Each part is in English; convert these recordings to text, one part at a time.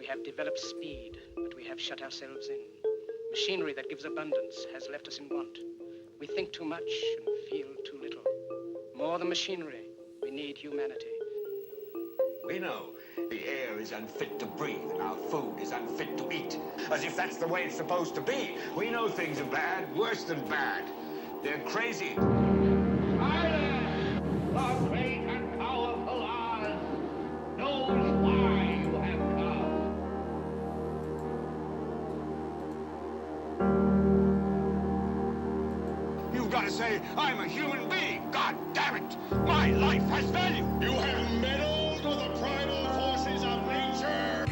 have developed speed, but we have shut ourselves in. Machinery that gives abundance has left us in want. We think too much and feel too little. More than machinery, we need humanity. We know the air is unfit to breathe and our food is unfit to eat. As if that's the way it's supposed to be. We know things are bad, worse than bad. They're crazy. Silence! The great and powerful Oz knows why you have come. You've got to say, I'm a human being. God damn it. My life has value. You have meddled with the primal forces of nature.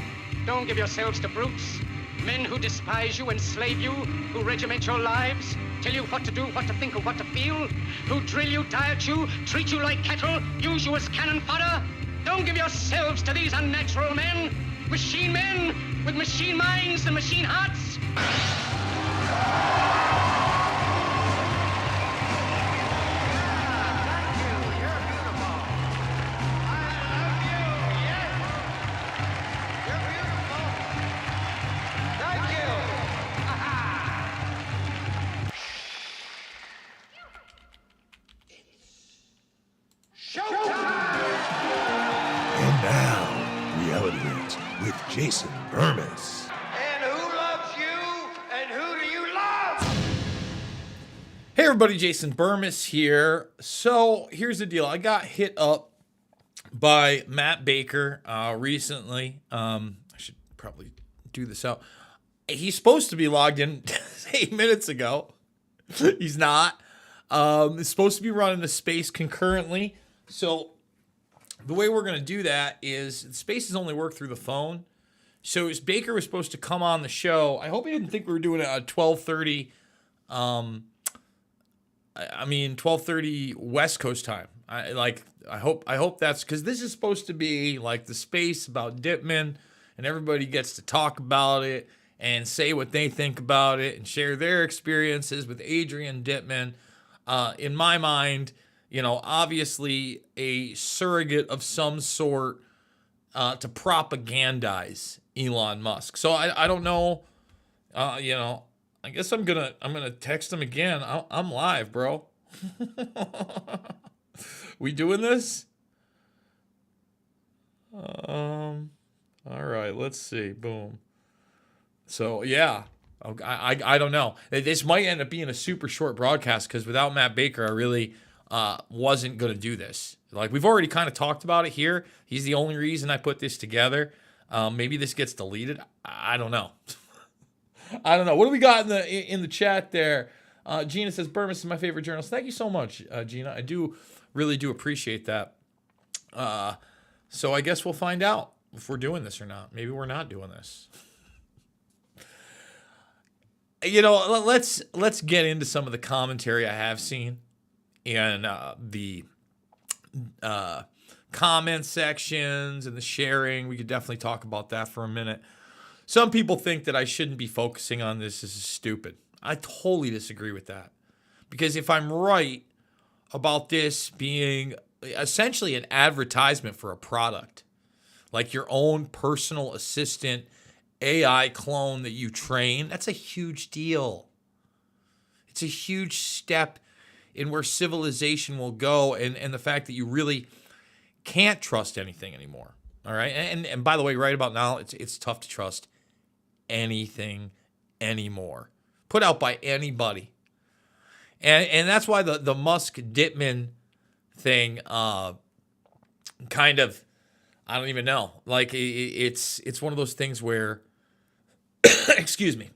Don't give yourselves to brutes, men who despise you, enslave you, who regiment your lives, tell you what to do, what to think, or what to feel, who drill you, diet you, treat you like cattle, use you as cannon fodder. Don't give yourselves to these unnatural men with machine minds and machine hearts. And now, Reality Hits with Jason Bermas. And who loves you? And who do you love? Hey everybody, Jason Bermas here. So here's the deal. I got hit up by Matt Baker recently. I should probably do this out. He's supposed to be logged in 8 minutes ago. He's not. It's supposed to be running the space concurrently. So the way we're going to do that is the spaces only work through the phone. So as Baker was supposed to come on the show, I hope he didn't think we were doing it at 12:30. 12:30 West Coast time. I hope that's because this is supposed to be like the space about Dittmann, and everybody gets to talk about it and say what they think about it and share their experiences with Adrien Dittmann. In my mind, obviously a surrogate of some sort to propagandize Elon Musk. So I don't know. I guess I'm gonna text him again. I'm live, bro. We doing this? All right. Let's see. Boom. So yeah. I don't know. This might end up being a super short broadcast because without Matt Baker, I really wasn't going to do this. Like, we've already kind of talked about it here. He's the only reason I put this together. Maybe this gets deleted. I don't know. I don't know. What do we got in the chat there? Gina says, Bermas is my favorite journalist. Thank you so much, Gina. I really do appreciate that. So I guess we'll find out if we're doing this or not. Maybe we're not doing this. Let's get into some of the commentary I have seen in the comment sections and the sharing. We could definitely talk about that for a minute. Some people think that I shouldn't be focusing on this. This is stupid. I totally disagree with that. Because if I'm right about this being essentially an advertisement for a product, like your own personal assistant AI clone that you train, that's a huge deal. It's a huge step in where civilization will go, and the fact that you really can't trust anything anymore. All right? And by the way, right about now, it's tough to trust anything anymore. Put out by anybody. And that's why the Musk Dittmann thing kind of, I don't even know. Like, it's one of those things where excuse me.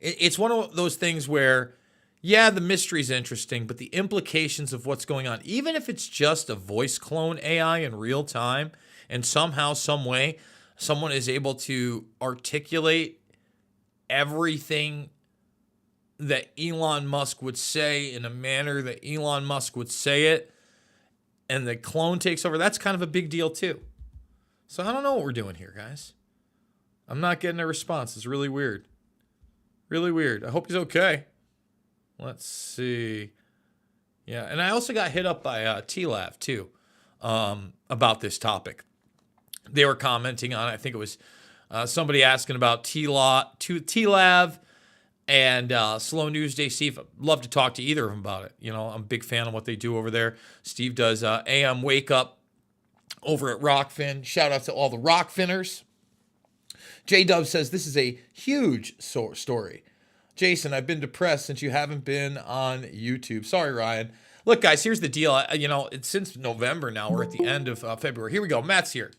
It's one of those things where, yeah, the mystery's interesting, but the implications of what's going on, even if it's just a voice clone AI in real time, and somehow, some way, someone is able to articulate everything that Elon Musk would say in a manner that Elon Musk would say it, and the clone takes over, that's kind of a big deal too. So I don't know what we're doing here, guys. I'm not getting a response. It's really weird. Really weird. I hope he's okay. Let's see. Yeah, and I also got hit up by T-Lav too about this topic. they were commenting on it. I think it was somebody asking about TLAV and Slow News Day. Steve, I'd love to talk to either of them about it. You know, I'm a big fan of what they do over there. Steve does AM Wake Up over at Rockfin. Shout out to all the Rockfinners. J-Dub says, this is a huge story. Jason, I've been depressed since you haven't been on YouTube. Sorry, Ryan. Look, guys, here's the deal. You know, it's since November now. We're at the end of February. Here we go. Matt's here.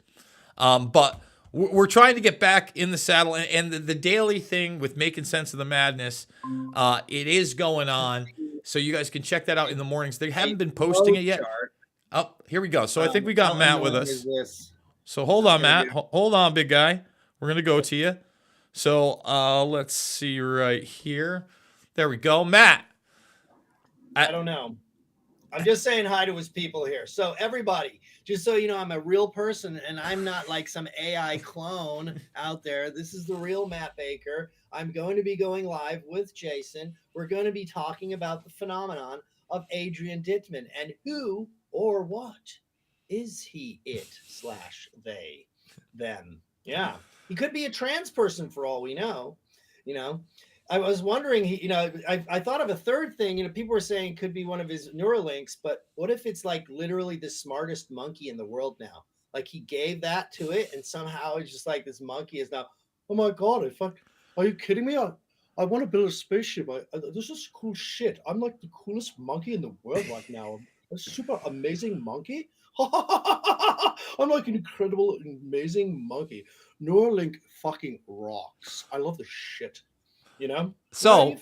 But we're trying to get back in the saddle. And the daily thing with making sense of the madness, it is going on. So you guys can check that out in the mornings. They haven't been posting it yet. Oh, here we go. So I think we got Matt with us. So hold on, Matt. Hold on, big guy. We're going to go to you. So let's see right here. There we go. Matt. I don't know. I'm just saying hi to his people here. So everybody, just so you know, I'm a real person and I'm not like some AI clone out there. This is the real Matt Baker. I'm going to be going live with Jason. We're going to be talking about the phenomenon of Adrien Dittmann and who or what is he, it / they, them. Yeah. He could be a trans person for all we know. You know, I was wondering, I thought of a third thing. You know, people were saying it could be one of his Neuralinks, but what if it's like literally the smartest monkey in the world now? Like he gave that to it, and somehow it's just like this monkey is now, oh my God, are you kidding me? I want to build a spaceship. This is cool shit. I'm like the coolest monkey in the world right now. A super amazing monkey. I'm like an incredible, amazing monkey. Neuralink fucking rocks. I love the shit. You know? So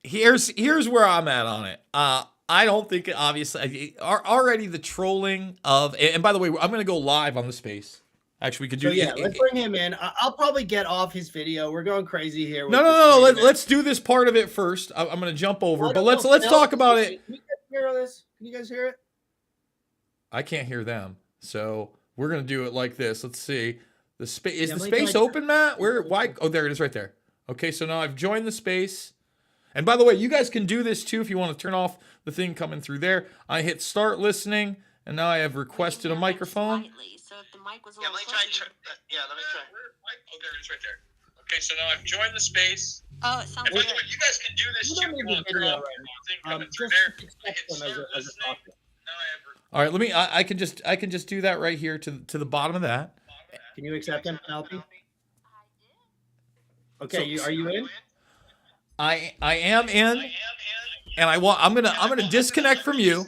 here's where I'm at on it. I don't think, obviously, already the trolling of, and by the way, I'm going to go live on the space. Actually, we could do. So yeah, let's bring him in. I'll probably get off his video. We're going crazy here. No. Let's do this part of it first. I'm going to jump over, but let's talk about it. Can you guys hear this? Can you guys hear it? I can't hear them, so we're going to do it like this. Let's see. The space is the space open, Matt? Where? Why? Oh, there it is, right there. Okay, so now I've joined the space. And by the way, you guys can do this too if you want to turn off the thing coming through there. I hit start listening, and now I have requested a microphone. So if the mic was a Let me try. Let me try. Oh, there it is, right there. Okay, so now I've joined the space. Oh, it sounds And by good. the way, you guys can do this too if you want to turn off the thing coming through there. I hit start listening. Now I have. All right, let me. I can just do that right here to the bottom of that. Can you accept him, Penelope? Okay, are you in? I am in, and I'm gonna disconnect from you.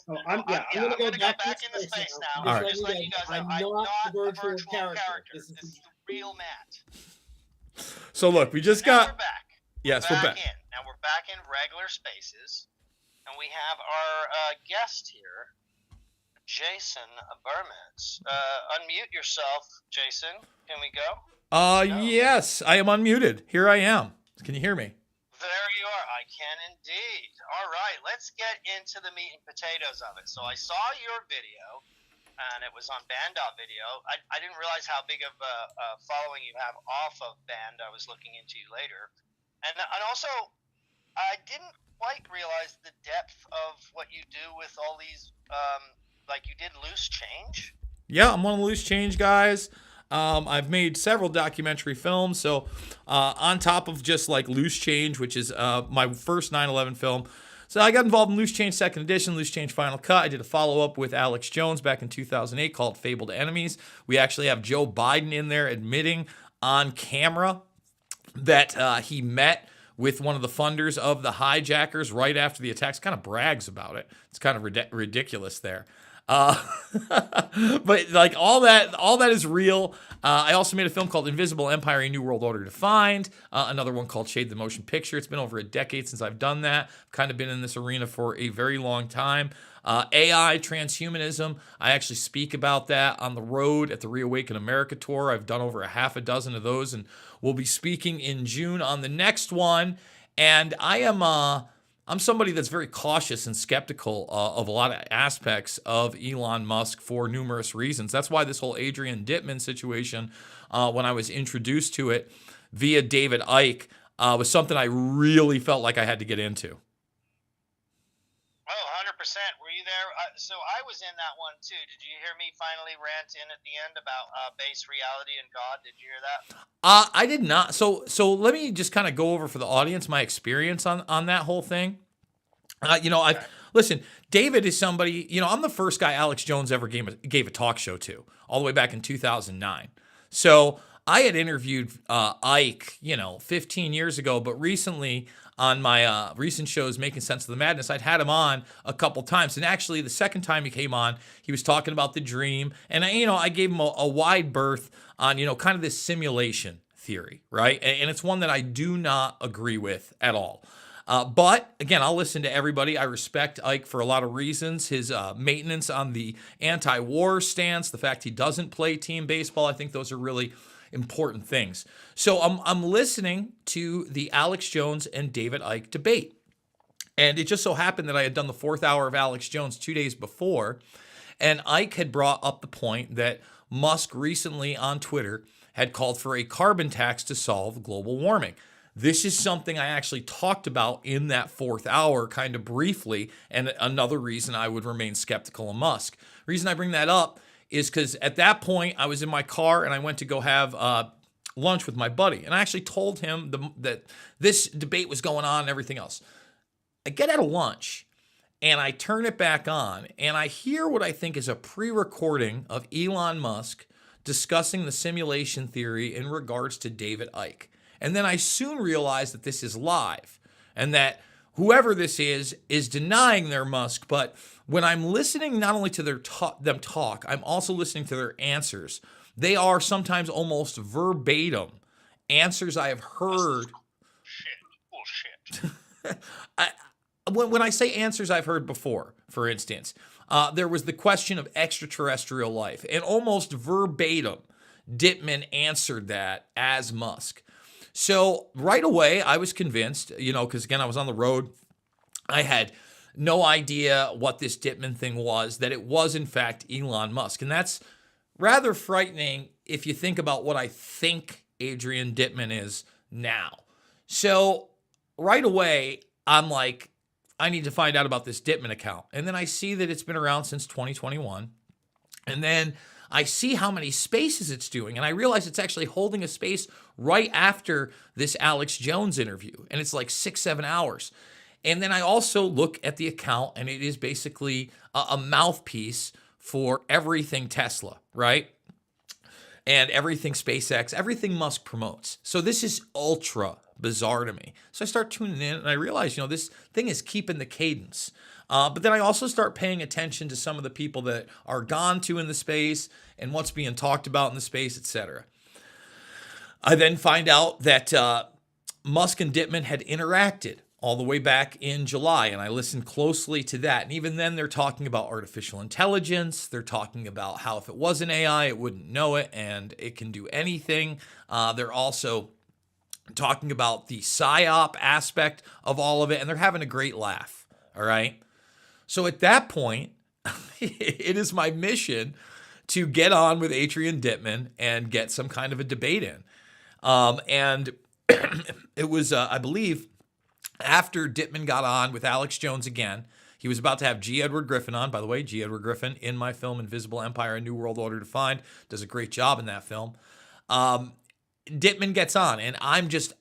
Oh, I'm gonna go back into space now. All right. Just letting you guys know, I'm not the virtual character. This is the real Matt. So look, we just got. We're back. Yes, we're back. Now we're back in regular spaces, and we have our guest here, Jason Bermas. Unmute yourself, Jason. Can we go? Yes, I am unmuted. Here I am. Can you hear me? There you are. I can indeed. All right, let's get into the meat and potatoes of it. So I saw your video, and it was on Band.video. I didn't realize how big of a following you have off of Band. I was looking into you later. And also, I didn't quite realize the depth of what you do with all these, like you did Loose Change. Yeah, I'm one of the Loose Change guys. I've made several documentary films. So on top of just like Loose Change, which is my first 9/11 film. So I got involved in Loose Change Second Edition, Loose Change Final Cut. I did a follow-up with Alex Jones back in 2008 called Fabled Enemies. We actually have Joe Biden in there admitting on camera that he met with one of the funders of the hijackers right after the attacks. Kind of brags about it. It's kind of ridiculous there. But like all that is real. I also made a film called Invisible Empire: A New World Order Defined. Another one called Shade the Motion Picture. It's been over a decade since I've done that. I've kind of been in this arena for a very long time. AI, transhumanism. I actually speak about that on the road at the Reawaken America tour. I've done over a half a dozen of those, and we'll be speaking in June on the next one. And I'm somebody that's very cautious and skeptical of a lot of aspects of Elon Musk for numerous reasons. That's why this whole Adrien Dittmann situation, when I was introduced to it via David Icke, was something I really felt like I had to get into. Oh, 100%. Were you there? so I was in that one too. Did you hear me finally rant in at the end about base reality and God? Did you hear that? I did not. So let me just kind of go over for the audience my experience on that whole thing. Listen, David is somebody, I'm the first guy Alex Jones ever gave a talk show to, all the way back in 2009. So I had interviewed Ike, 15 years ago, but recently on my recent shows, Making Sense of the Madness, I'd had him on a couple times. And actually, the second time he came on, he was talking about the dream. And, I gave him a wide berth on, kind of this simulation theory, right? And it's one that I do not agree with at all. But again, I'll listen to everybody. I respect Ike for a lot of reasons. His maintenance on the anti-war stance, the fact he doesn't play team baseball, I think those are really important things. So I'm listening to the Alex Jones and David Icke debate. And it just so happened that I had done the 4th hour of Alex Jones 2 days before. And Ike had brought up the point that Musk recently on Twitter had called for a carbon tax to solve global warming. This is something I actually talked about in that 4th hour kind of briefly, and another reason I would remain skeptical of Musk. The reason I bring that up is because at that point I was in my car and I went to go have lunch with my buddy, and I actually told him that this debate was going on and everything else. I get out of lunch and I turn it back on and I hear what I think is a pre-recording of Elon Musk discussing the simulation theory in regards to David Icke. And then I soon realized that this is live and that whoever this is denying their Musk. But when I'm listening not only to them talk, I'm also listening to their answers. They are sometimes almost verbatim answers I have heard. Bullshit. When I say answers I've heard before, for instance, there was the question of extraterrestrial life, and almost verbatim, Dittmann answered that as Musk. So right away, I was convinced, because again, I was on the road. I had no idea what this Dittmann thing was, that it was in fact Elon Musk. And that's rather frightening if you think about what I think Adrien Dittmann is now. So right away, I'm like, I need to find out about this Dittmann account. And then I see that it's been around since 2021. And then I see how many spaces it's doing, and I realize it's actually holding a space right after this Alex Jones interview, and it's like 6-7 hours. And then I also look at the account, and it is basically a mouthpiece for everything Tesla, right? And everything SpaceX, everything Musk promotes. So this is ultra bizarre to me. So I start tuning in, and I realize, this thing is keeping the cadence. But then I also start paying attention to some of the people that are gone to in the space and what's being talked about in the space, etc. I then find out that Musk and Dittmann had interacted all the way back in July, and I listened closely to that. And even then, they're talking about artificial intelligence. They're talking about how if it was an AI, it wouldn't know it, and it can do anything. They're also talking about the PSYOP aspect of all of it, and they're having a great laugh, all right? So at that point, it is my mission to get on with Adrien Dittmann and get some kind of a debate in. And it was, I believe, after Dittmann got on with Alex Jones again, he was about to have G. Edward Griffin on. By the way, G. Edward Griffin, in my film Invisible Empire, A New World Order Defined, does a great job in that film. Dittmann gets on, and I'm just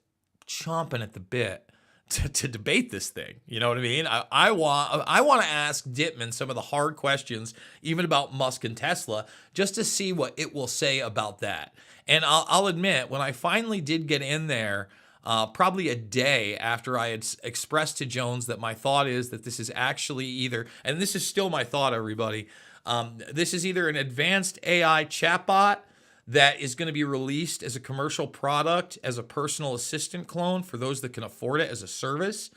chomping at the bit to debate this thing. You know what I mean? I want to ask Dittmann some of the hard questions, even about Musk and Tesla, just to see what it will say about that. And I'll admit, when I finally did get in there, probably a day after I had expressed to Jones that my thought is that this is actually either, and this is still my thought, everybody, this is either an advanced AI chatbot that is going to be released as a commercial product, as a personal assistant clone for those that can afford it as a service,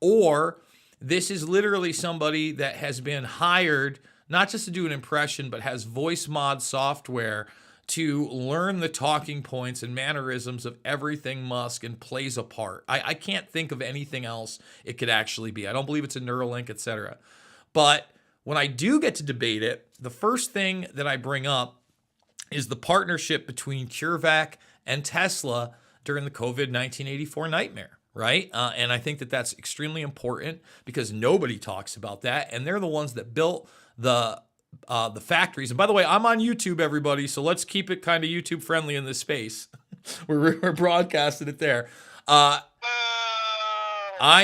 or this is literally somebody that has been hired not just to do an impression, but has voice mod software to learn the talking points and mannerisms of everything Musk and plays a part. I can't think of anything else it could actually be. I don't believe it's a Neuralink, etc. But when I do get to debate it, the first thing that I bring up is the partnership between CureVac and Tesla during the COVID 1984 nightmare, right? And I think that that's extremely important because nobody talks about that. And they're the ones that built the factories. And by the way, I'm on YouTube, everybody, so let's keep it kind of YouTube friendly in this space. we're broadcasting it there. I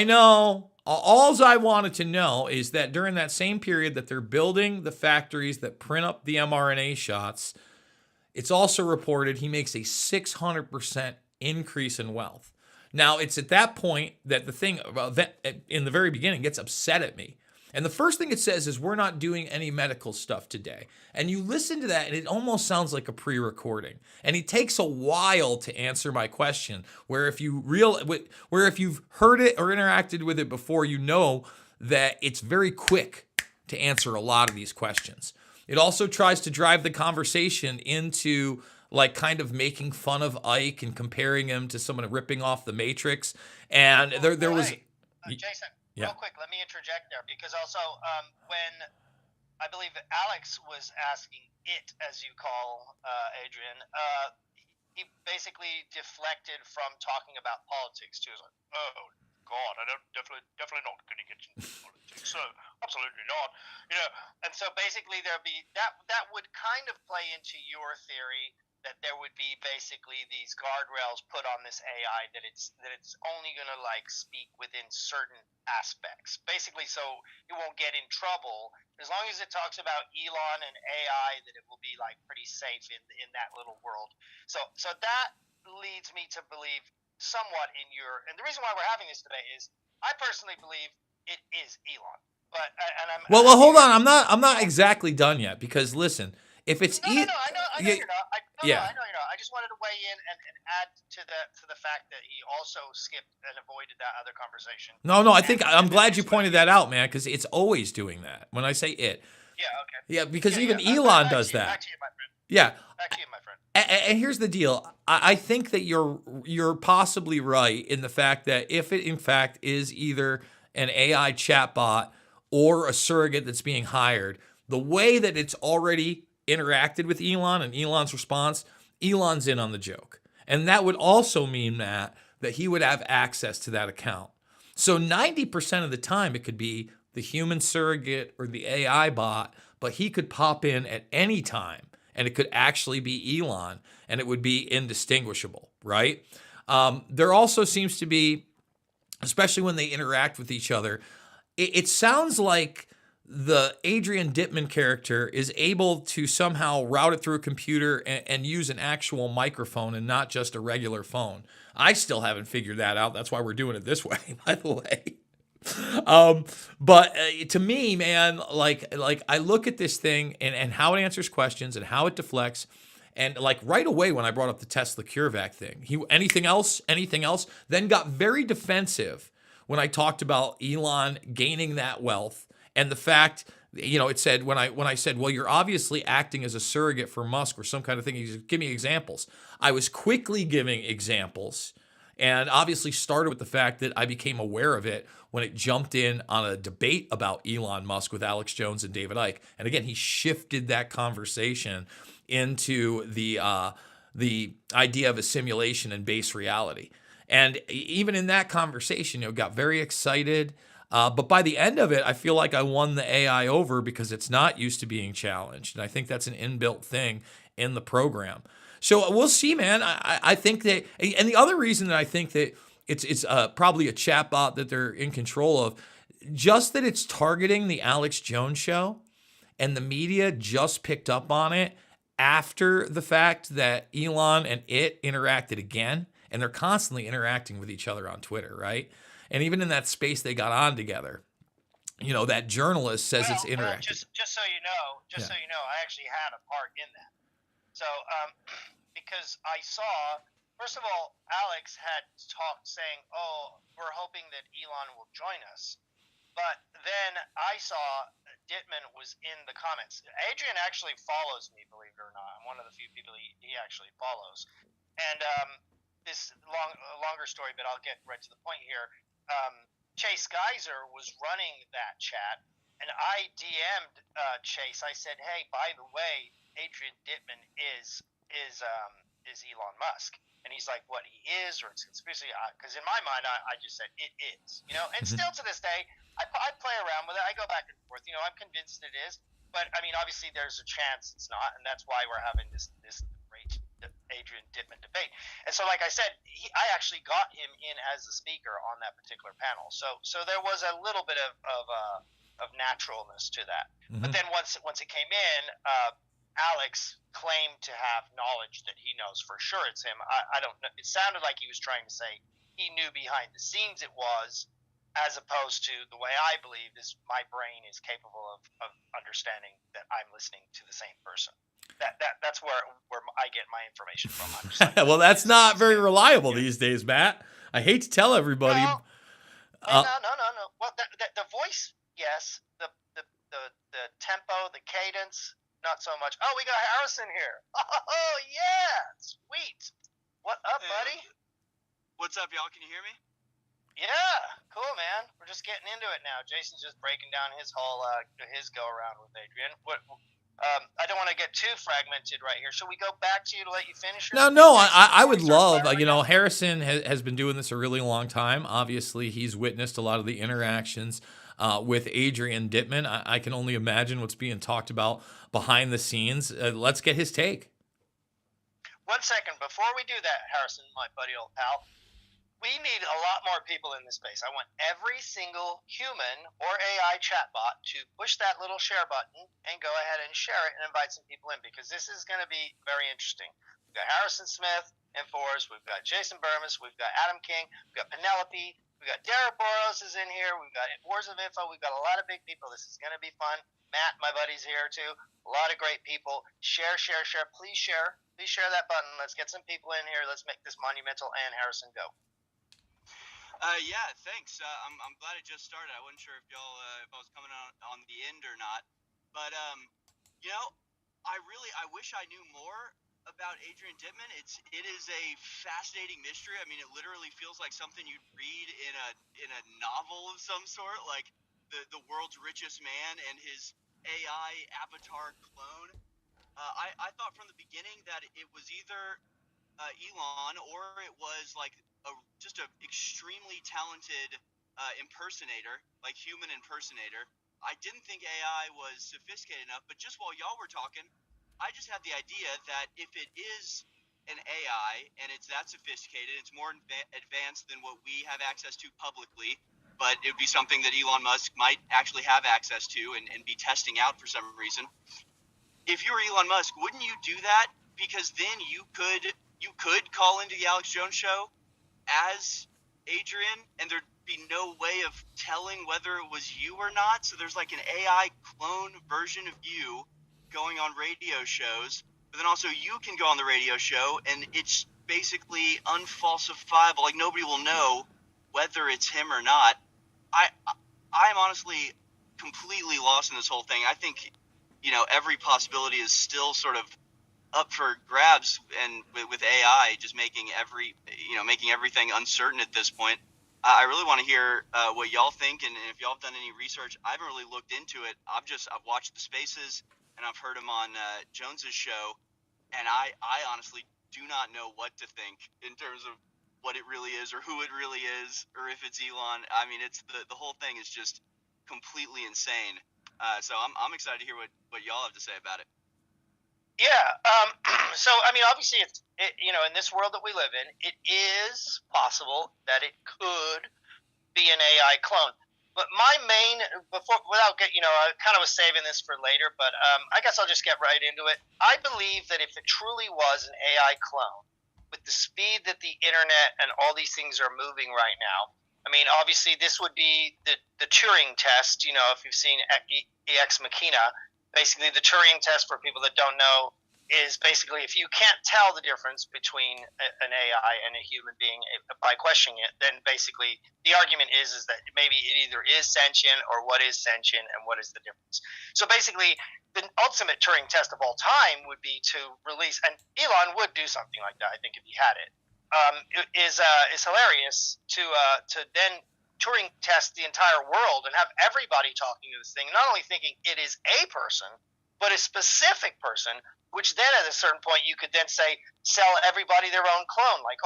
know. All I wanted to know is that during that same period that they're building the factories that print up the mRNA shots, it's also reported he makes a 600% increase in wealth. Now, it's at that point that the thing in the very beginning gets upset at me. And the first thing it says is, we're not doing any medical stuff today. And you listen to that, and it almost sounds like a pre-recording. And he takes a while to answer my question, where if you've heard it or interacted with it before, you know that it's very quick to answer a lot of these questions. It also tries to drive the conversation into like kind of making fun of Ike and comparing him to someone ripping off the Matrix. And there was... Jason, yeah. Real quick, let me interject there, because also when I believe Alex was asking it, as you call Adrien, he basically deflected from talking about politics too. He was like, oh God, I don't definitely not going to get into politics. So absolutely not, And so basically there'd be that would kind of play into your theory that there would be basically these guardrails put on this AI that it's only going to like speak within certain aspects, basically, so it won't get in trouble. As long as it talks about Elon and AI, that it will be like pretty safe in that little world. So that leads me to believe somewhat in your, and the reason why we're having this debate is I personally believe it is Elon. But and I'm well, hold on. I'm not exactly done yet, because listen, if it's I know you're not. I know you're not. I just wanted to weigh in and add to the fact that he also skipped and avoided that other conversation. No, I think I'm glad you pointed that out, man, because it's always doing that. When I say it. Yeah. Okay. Yeah, because even Elon does that. Back to you, my friend. Yeah. Back to you, my friend. And here's the deal. I think that you're possibly right in the fact that if it in fact is either an AI chatbot or a surrogate that's being hired, the way that it's already interacted with Elon and Elon's response, Elon's in on the joke. And that would also mean that he would have access to that account. So 90% of the time it could be the human surrogate or the AI bot, but he could pop in at any time and it could actually be Elon and it would be indistinguishable, right? There also seems to be, especially when they interact with each other, it sounds like the Adrien Dittmann character is able to somehow route it through a computer and use an actual microphone and not just a regular phone. I still haven't figured that out. That's why we're doing it this way, by the way. But to me, man, like I look at this thing and how it answers questions and how it deflects. And like right away when I brought up the Tesla CureVac thing, anything else, then got very defensive when I talked about Elon gaining that wealth. And the fact, it said when I said, well, you're obviously acting as a surrogate for Musk or some kind of thing. He said, give me examples. I was quickly giving examples, and obviously started with the fact that I became aware of it when it jumped in on a debate about Elon Musk with Alex Jones and David Icke. And again, he shifted that conversation into the idea of a simulation and base reality. And even in that conversation, got very excited. But by the end of it, I feel like I won the AI over because it's not used to being challenged. And I think that's an inbuilt thing in the program. So we'll see, man. I think that, and the other reason that I think that it's probably a chatbot that they're in control of, just that it's targeting the Alex Jones show, and the media just picked up on it after the fact that Elon and it interacted again, and they're constantly interacting with each other on Twitter, right? And even in that space they got on together, that journalist says it's interactive. Just so you know, I actually had a part in that. So, because I saw, first of all, Alex had talked saying, oh, we're hoping that Elon will join us. But then I saw Dittmann was in the comments. Adrien actually follows me, believe it or not. I'm one of the few people he actually follows. And this longer story, but I'll get right to the point here. Chase Geyser was running that chat, and I DM'd Chase. I said, "Hey, by the way, Adrien Dittmann is Elon Musk," and he's like, "What, he is, or it's conspiracy?" Because in my mind, I just said it is, And still to this day, I play around with it. I go back and forth. I'm convinced it is, but I mean, obviously, there's a chance it's not, and that's why we're having this great Adrien Dittmann debate. And so, like I said, I actually got him in as the speaker on that particular panel. So there was a little bit of naturalness to that. Mm-hmm. But then once it came in, Alex claimed to have knowledge that he knows for sure it's him. I don't know. It sounded like he was trying to say he knew behind the scenes it was, as opposed to the way I believe is my brain is capable of understanding that I'm listening to the same person. That's where I get my information from. I'm just like, well, that's not very reliable these days, Matt. I hate to tell everybody. No. Well, the voice, yes. The tempo, the cadence, not so much. Oh, we got Harrison here. Oh, yeah. Sweet. What up, buddy? What's up, y'all? Can you hear me? Yeah. Cool, man. We're just getting into it now. Jason's just breaking down his whole his go around with Adrien. I don't want to get too fragmented right here. Should we go back to you to let you finish? No. I would love, Harrison has been doing this a really long time. Obviously, he's witnessed a lot of the interactions with Adrien Dittmann. I can only imagine what's being talked about behind the scenes. Let's get his take. 1 second. Before we do that, Harrison, my buddy old pal, we need a lot more people in this space. I want every single human or AI chatbot to push that little share button and go ahead and share it and invite some people in, because this is going to be very interesting. We've got Harrison Smith in Force. We've got Jason Bermas. We've got Adam King. We've got Penelope. We've got Derek Boros is in here. We've got Wars of Info. We've got a lot of big people. This is going to be fun. Matt, my buddy's here too. A lot of great people. Share. Please share. Please share that button. Let's get some people in here. Let's make this monumental and Harrison go. Yeah, thanks. I'm glad it just started. I wasn't sure if I was coming on the end or not. But I wish I knew more about Adrien Dittmann. It is a fascinating mystery. I mean, it literally feels like something you'd read in a novel of some sort, like the world's richest man and his AI avatar clone. I thought from the beginning that it was either Elon, or it was like just an extremely talented impersonator, like human impersonator. I didn't think AI was sophisticated enough, but just while y'all were talking, I just had the idea that if it is an AI and it's that sophisticated, it's more advanced than what we have access to publicly, but it would be something that Elon Musk might actually have access to and be testing out for some reason. If you were Elon Musk, wouldn't you do that? Because then you could call into the Alex Jones show as Adrien, and there'd be no way of telling whether it was you or not. So there's like an AI clone version of you going on radio shows, but then also you can go on the radio show, and it's basically unfalsifiable. Like, nobody will know whether it's him or not. I'm honestly completely lost in this whole thing. I think, every possibility is still sort of up for grabs, and with AI just making everything uncertain at this point. I really want to hear what y'all think, and if y'all have done any research. I haven't really looked into it. I've watched the spaces, and I've heard him on Jones's show, and I honestly do not know what to think in terms of what it really is, or who it really is, or if it's Elon. I mean, it's the whole thing is just completely insane. So I'm excited to hear what y'all have to say about it. Yeah. So, I mean, obviously, in this world that we live in, it is possible that it could be an AI clone. But my main, I kind of was saving this for later, but I guess I'll just get right into it. I believe that if it truly was an AI clone, with the speed that the internet and all these things are moving right now, I mean, obviously, this would be the Turing test. If you've seen Ex Machina, basically the Turing test, for people that don't know, is basically if you can't tell the difference between an AI and a human being by questioning it, then basically the argument is that maybe it either is sentient, or what is sentient and what is the difference. So basically, the ultimate Turing test of all time would be to release, and Elon would do something like that, I think, if he had it. Is hilarious to then Turing test the entire world and have everybody talking to this thing, not only thinking it is a person, but a specific person, which then at a certain point you could then say, sell everybody their own clone. Like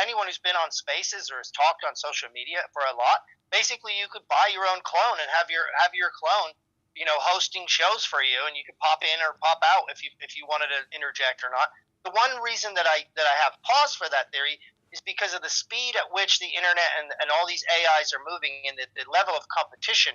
anyone who's been on Spaces or has talked on social media for a lot, basically you could buy your own clone and have your clone hosting shows for you, and you could pop in or pop out if you wanted to interject or not. The one reason that I have pause for that theory is because of the speed at which the internet and all these AIs are moving and the level of competition.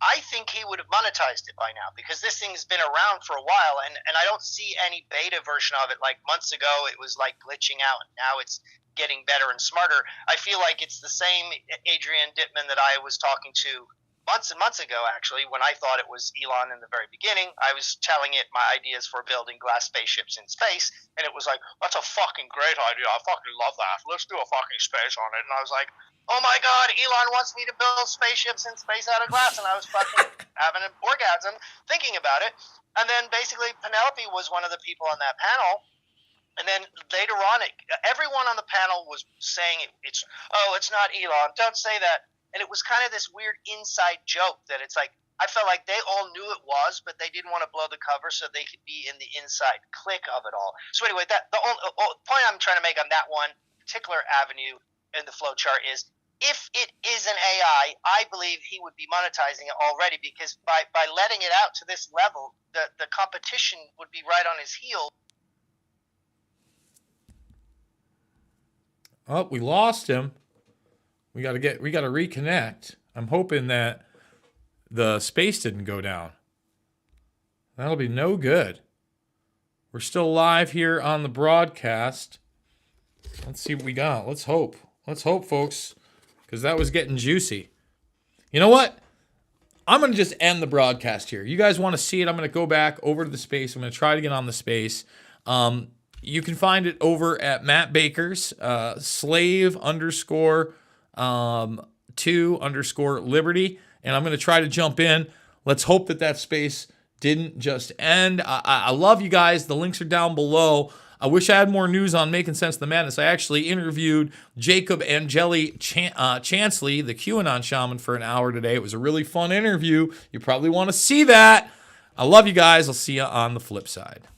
I think he would have monetized it by now, because this thing's been around for a while, and I don't see any beta version of it. Like months ago, it was like glitching out, and now it's getting better and smarter. I feel like it's the same Adrien Dittmann that I was talking to months and months ago, actually, when I thought it was Elon in the very beginning. I was telling it my ideas for building glass spaceships in space, and it was like, that's a fucking great idea. I fucking love that. Let's do a fucking space on it. And I was like, oh my God, Elon wants me to build spaceships in space out of glass. And I was fucking having an orgasm thinking about it. And then basically Penelope was one of the people on that panel. And then later on, everyone on the panel was saying it's not Elon. Don't say that. And it was kind of this weird inside joke that it's like, I felt like they all knew it was, but they didn't want to blow the cover so they could be in the inside click of it all. So anyway, the point I'm trying to make on that one particular avenue in the flow chart is, if it is an AI, I believe he would be monetizing it already, because by letting it out to this level, the competition would be right on his heels. Oh, we lost him. We got to reconnect. I'm hoping that the space didn't go down. That'll be no good. We're still live here on the broadcast. Let's see what we got. Let's hope. Let's hope, folks, because that was getting juicy. You know what? I'm going to just end the broadcast here. You guys want to see it? I'm going to go back over to the space. I'm going to try to get on the space. You can find it over at Matt Baker's slave_2_liberty. And I'm going to try to jump in. Let's hope that space didn't just end. I love you guys. The links are down below. I wish I had more news on Making Sense of the Madness. I actually interviewed Jacob Angeli Chansley, the QAnon shaman, for an hour today. It was a really fun interview. You probably want to see that. I love you guys. I'll see you on the flip side.